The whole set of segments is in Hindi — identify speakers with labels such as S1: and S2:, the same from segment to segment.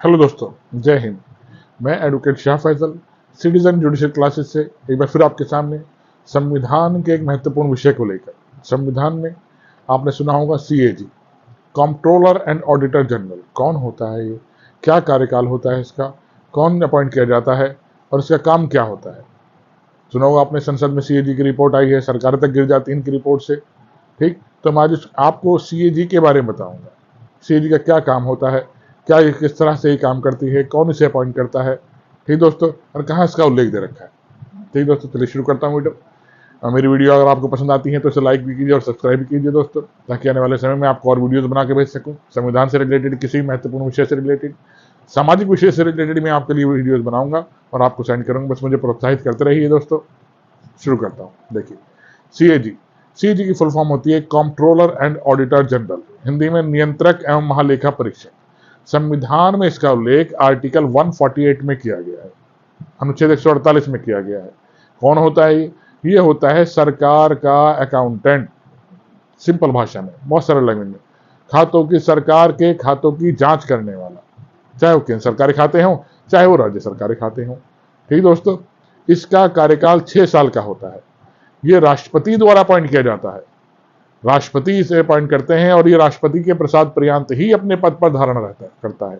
S1: हेलो दोस्तों, जय हिंद। मैं advocate Shah Faisal citizen judicial classes से एक बार फिर आपके सामने संविधान के एक महत्वपूर्ण विषय को लेकर। संविधान में आपने सुना होगा CAG, controller and auditor general. कौन होता है ये, क्या कार्यकाल होता है इसका, कौन अपॉइंट किया जाता है और इसका काम क्या होता है। सुना होगा आपने, संसद में सीएजी की रिपोर्ट आई है, सरकार तक गिर जाती है इनकी रिपोर्ट से। ठीक, तो मैं आज आपको सीएजी के बारे में बताऊंगा। सीएजी का क्या काम होता है, क्या ये किस तरह से ये काम करती है, कौन इसे अपॉइंट करता है, ठीक दोस्तों, और कहाँ इसका उल्लेख दे रखा है। ठीक दोस्तों, चलिए शुरू करता हूँ वीडियो। मेरी वीडियो अगर आपको पसंद आती है तो इसे लाइक भी कीजिए और सब्सक्राइब भी कीजिए दोस्तों, ताकि आने वाले समय में आपको और वीडियोस बना के भेज सकूँ। संविधान से रिलेटेड, किसी महत्वपूर्ण विषय से रिलेटेड, सामाजिक विषय से रिलेटेड मैं आपके लिए वीडियोस बनाऊंगा और आपको सेंड करूंगा। बस मुझे प्रोत्साहित करते रहिए दोस्तों। शुरू करता हूँ। देखिए, सीएजी की फुल फॉर्म होती है controller and auditor general, Hindi में नियंत्रक एवं महालेखा परीक्षक। संविधान में इसका उल्लेख आर्टिकल 148 में किया गया है, अनुच्छेद 148 में किया गया है। कौन होता है ये होता है सरकार का अकाउंटेंट। सिंपल भाषा में, बहुत सरल लैंग्वेज में, खातों की, सरकार के खातों की जांच करने वाला, चाहे वो केंद्र सरकारी खाते हों चाहे वो राज्य सरकारी खाते हों। ठीक दोस्तों, इसका कार्यकाल 6 साल का होता है। ये राष्ट्रपति द्वारा अपॉइंट किया जाता है, राष्ट्रपति इसे अपॉइंट करते हैं और ये राष्ट्रपति के प्रसाद पर्यंत ही अपने पद पर धारण करता है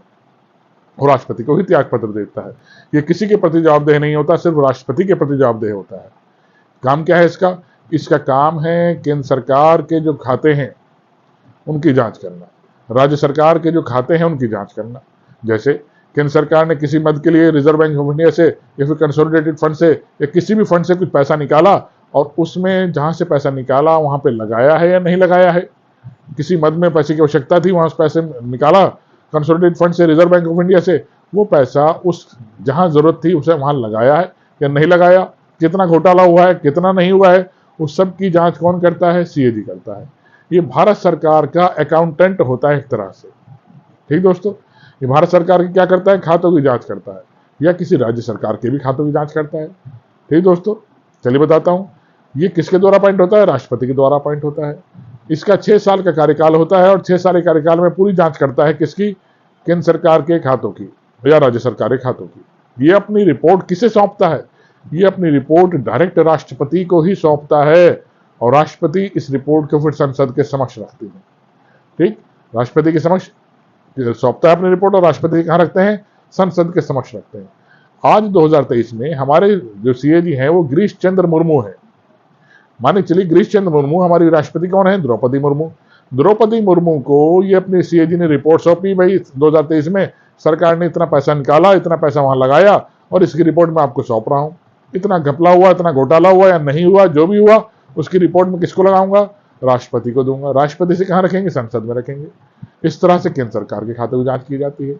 S1: और राष्ट्रपति को ही त्याग पत्र देता है। ये किसी के प्रति जवाबदेह नहीं होता, सिर्फ राष्ट्रपति के प्रति जवाबदेह होता है। काम क्या है इसका? इसका काम है केंद्र सरकार के जो खाते हैं उनकी जांच करना, राज्य सरकार के जो खाते हैं उनकी जांच करना। जैसे केंद्र सरकार ने किसी मद के लिए रिजर्व बैंक ऑफ इंडिया से या फिर कंसोलिडेटेड फंड से या किसी भी फंड से कुछ पैसा निकाला और उसमें जहां से पैसा निकाला वहां पे लगाया है या नहीं लगाया है। किसी मद में पैसे की आवश्यकता थी, वहां से पैसे निकाला कंसोलिडेटेड फंड से, रिजर्व बैंक ऑफ इंडिया से, वो पैसा उस जहां जरूरत थी उसे वहां लगाया है या नहीं लगाया, कितना घोटाला हुआ है, कितना नहीं हुआ है, उस सब की जांच कौन करता है? सीएजी करता है। ये भारत सरकार का अकाउंटेंट होता है एक तरह से। ठीक दोस्तों, ये भारत सरकार की क्या करता है? खातों की जांच करता है, या किसी राज्य सरकार के भी खातों की जांच करता है। ठीक दोस्तों, चलिए बताता हूं, ये किसके द्वारा अपॉइंट होता है? राष्ट्रपति के द्वारा अपॉइंट होता है। इसका 6 साल का कार्यकाल होता है और 6 साल के कार्यकाल में पूरी जांच करता है किसकी? केंद्र सरकार के खातों की या राज्य सरकार के खातों की। ये अपनी रिपोर्ट किसे सौंपता है? ये अपनी रिपोर्ट डायरेक्ट राष्ट्रपति को ही सौंपता है और राष्ट्रपति इस रिपोर्ट को फिर संसद के समक्ष रखती है। ठीक, राष्ट्रपति के समक्ष सौंपता है अपनी रिपोर्ट और राष्ट्रपति कहां रखते हैं? संसद के समक्ष रखते हैं। आज 2023 में हमारे जो सीएजी हैं वो गिरीश चंद्र मुर्मू है। माने चलिए, गिरीश चंद्र मुर्मू, हमारी राष्ट्रपति कौन है? द्रौपदी मुर्मू। द्रौपदी मुर्मू को ये अपनी सीएजी ने रिपोर्ट सौंपी, भाई 2023 में सरकार ने इतना पैसा निकाला, इतना पैसा वहां लगाया और इसकी रिपोर्ट मैं आपको सौंप रहा हूं। इतना घपला हुआ, इतना घोटाला हुआ या नहीं हुआ, जो भी हुआ उसकी रिपोर्ट में किसको लगाऊंगा? राष्ट्रपति को दूंगा। राष्ट्रपति से कहां रखेंगे? संसद में रखेंगे। इस तरह से केंद्र सरकार के खातों की जांच की जाती है।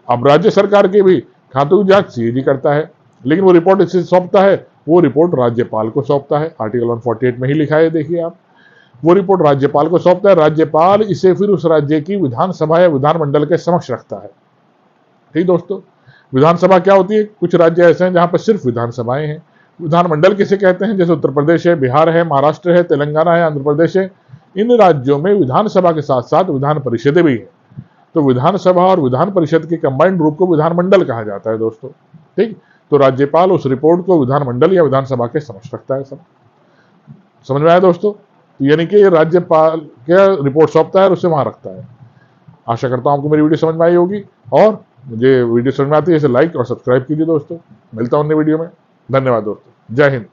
S1: अब राज्य सरकार के भी खातों की जांच सीएजी करता है, लेकिन वो रिपोर्ट इसे सौंपता है, वो रिपोर्ट राज्यपाल को सौंपता है। आर्टिकल 148 में ही लिखा है, देखिए आप, वो रिपोर्ट राज्यपाल को सौंपता है। राज्यपाल इसे फिर उस राज्य की विधानसभा या विधानमंडल के समक्ष रखता है। ठीक दोस्तों, विधानसभा क्या होती है? कुछ राज्य ऐसे हैं जहां पर सिर्फ विधानसभाएं हैं। विधानमंडल किसे कहते हैं? जैसे उत्तर प्रदेश है, बिहार है, महाराष्ट्र है, तेलंगाना है, आंध्र प्रदेश है। इन राज्यों में विधानसभा के साथ साथ विधान परिषदें भी है। तो विधानसभा और विधान परिषद के कंबाइंड रूप को विधानमंडल कहा जाता है दोस्तों। ठीक, तो राज्यपाल उस रिपोर्ट को विधानमंडल या विधानसभा के समक्ष रखता है। सब समझ में आया दोस्तों? तो यानी कि राज्यपाल क्या रिपोर्ट सौंपता है और उसे वहां रखता है। आशा करता हूं आपको मेरी वीडियो समझ में आई होगी, और मुझे वीडियो समझ में आती है इसे लाइक और सब्सक्राइब कीजिए दोस्तों। मिलता हूं अन्य वीडियो में। धन्यवाद दोस्तों, जय हिंद।